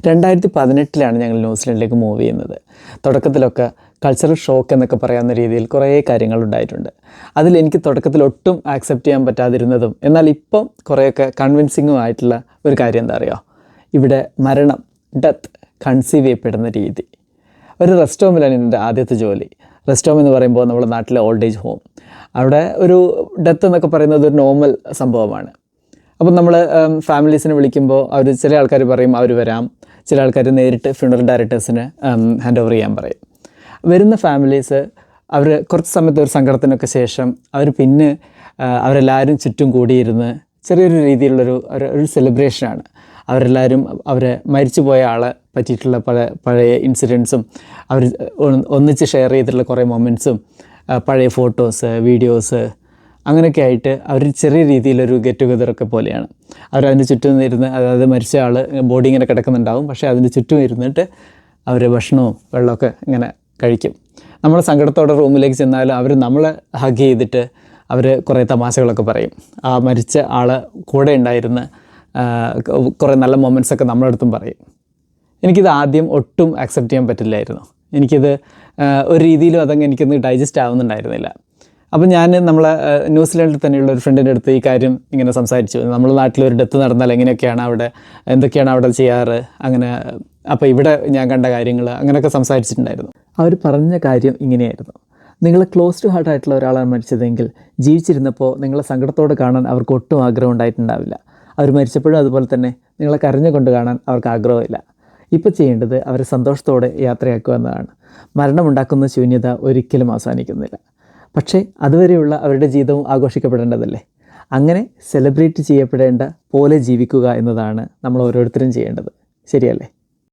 2018 ഞങ്ങൾ ന്യൂസിലൻഡിലേക്ക് മൂവ് ചെയ്യുന്നത്. തുടക്കത്തിലൊക്കെ cultural shock എന്നൊക്കെ പറയാവുന്ന രീതിയിൽ കുറേ കാര്യങ്ങളുണ്ടായിട്ടുണ്ട്. അതിലെനിക്ക് തുടക്കത്തിൽ ഒട്ടും ആക്സെപ്റ്റ് ചെയ്യാൻ പറ്റാതിരുന്നതും എന്നാൽ ഇപ്പം കുറേയൊക്കെ കൺവിൻസിങ്ങും ആയിട്ടുള്ള ഒരു കാര്യം എന്താ അറിയോ, ഇവിടെ മരണം, ഡെത്ത് കൺസീവ് ചെയ്യപ്പെടുന്ന രീതി. ഒരു റെസ്റ്റ് ഹോമിലാണ് എൻ്റെ ആദ്യത്തെ ജോലി. റെസ്റ്റ് ഹോം എന്ന് പറയുമ്പോൾ നമ്മുടെ നാട്ടിലെ ഓൾഡ് ഏജ് ഹോം, അവിടെ ഒരു ഡെത്ത് എന്നൊക്കെ പറയുന്നത് ഒരു നോർമൽ സംഭവമാണ്. അപ്പം നമ്മൾ ഫാമിലീസിനെ വിളിക്കുമ്പോൾ അവർ ചില ആൾക്കാർ പറയും അവർ വരാം, ചില ആൾക്കാർ നേരിട്ട് ഫ്യൂണറൽ ഡയറക്ടേഴ്സിന് ഹാൻഡ് ഓവർ ചെയ്യാൻ പറയും. വരുന്ന ഫാമിലീസ് അവർ കുറച്ച് സമയത്ത് ഒരു സങ്കടത്തിനൊക്കെ ശേഷം അവർ പിന്നെ അവരെല്ലാവരും ചുറ്റും കൂടിയിരുന്ന് ചെറിയൊരു രീതിയിലുള്ളൊരു ഒരു സെലിബ്രേഷനാണ്. അവരെല്ലാവരും അവരെ മരിച്ചു പോയ ആളെ പറ്റിയിട്ടുള്ള പഴയ ഇൻസിഡൻസും അവർ ഒന്നിച്ച് ഷെയർ ചെയ്തിട്ടുള്ള കുറേ മൊമെൻറ്റ്സും പഴയ ഫോട്ടോസ്, വീഡിയോസ് അങ്ങനെയൊക്കെ ആയിട്ട് അവർ ചെറിയ രീതിയിലൊരു ഗെറ്റ് ടുഗദറൊക്കെ പോലെയാണ്. അവരതിൻ്റെ ചുറ്റും ഇരുന്ന്, അതായത് മരിച്ച ആൾ ബോഡി ഇങ്ങനെ കിടക്കുന്നുണ്ടാവും, പക്ഷേ അതിൻ്റെ ചുറ്റും ഇരുന്നിട്ട് അവർ ഭക്ഷണവും വെള്ളമൊക്കെ ഇങ്ങനെ കഴിക്കും. നമ്മൾ സങ്കടത്തോടെ റൂമിലേക്ക് ചെന്നാലും അവർ നമ്മളെ ഹഗ് ചെയ്തിട്ട് അവർ കുറേ തമാശകളൊക്കെ പറയും. ആ മരിച്ച ആൾ കൂടെ ഉണ്ടായിരുന്ന കുറേ നല്ല മൊമെൻറ്റ്സൊക്കെ നമ്മളടുത്തും പറയും. എനിക്കിത് ആദ്യം ഒട്ടും ആക്സെപ്റ്റ് ചെയ്യാൻ പറ്റില്ലായിരുന്നു. എനിക്കിത് ഒരു രീതിയിലും അതങ്ങ് എനിക്കൊന്ന് ഡൈജസ്റ്റ് ആവുന്നുണ്ടായിരുന്നില്ല. അപ്പോൾ ഞാൻ നമ്മളെ ന്യൂസിലാൻഡിൽ തന്നെയുള്ള ഒരു ഫ്രണ്ടിൻ്റെ അടുത്ത് ഈ കാര്യം ഇങ്ങനെ സംസാരിച്ചു. നമ്മുടെ നാട്ടിലൊരു ഡെത്ത് നടന്നാൽ എങ്ങനെയൊക്കെയാണ് അവിടെ, എന്തൊക്കെയാണ് അവിടെ ചെയ്യാറ്, അങ്ങനെ അപ്പോൾ ഇവിടെ ഞാൻ കണ്ട കാര്യങ്ങൾ അങ്ങനെയൊക്കെ സംസാരിച്ചിട്ടുണ്ടായിരുന്നു. അവർ പറഞ്ഞ കാര്യം ഇങ്ങനെയായിരുന്നു: നിങ്ങൾ ക്ലോസ് ടു ഹാർട്ട് ആയിട്ടുള്ള ഒരാളാണ് മരിച്ചതെങ്കിൽ ജീവിച്ചിരുന്നപ്പോൾ നിങ്ങളെ സങ്കടത്തോടെ കാണാൻ അവർക്ക് ഒട്ടും ആഗ്രഹം ഉണ്ടായിട്ടുണ്ടാവില്ല. അവർ മരിച്ചപ്പോഴും അതുപോലെ തന്നെ നിങ്ങളെ കരഞ്ഞുകൊണ്ട് കാണാൻ അവർക്ക് ആഗ്രഹമില്ല. ഇപ്പോൾ ചെയ്യേണ്ടത് അവരെ സന്തോഷത്തോടെ യാത്രയാക്കുക എന്നതാണ്. മരണമുണ്ടാക്കുന്ന ശൂന്യത ഒരിക്കലും അവസാനിക്കുന്നില്ല. പക്ഷേ അതുവരെയുള്ള അവരുടെ ജീവിതവും ആഘോഷിക്കപ്പെടേണ്ടതല്ലേ. അങ്ങനെ സെലിബ്രേറ്റ് ചെയ്യപ്പെടേണ്ട പോലെ ജീവിക്കുക എന്നതാണ് നമ്മൾ ഓരോരുത്തരും ചെയ്യേണ്ടത്. ശരിയല്ലേ?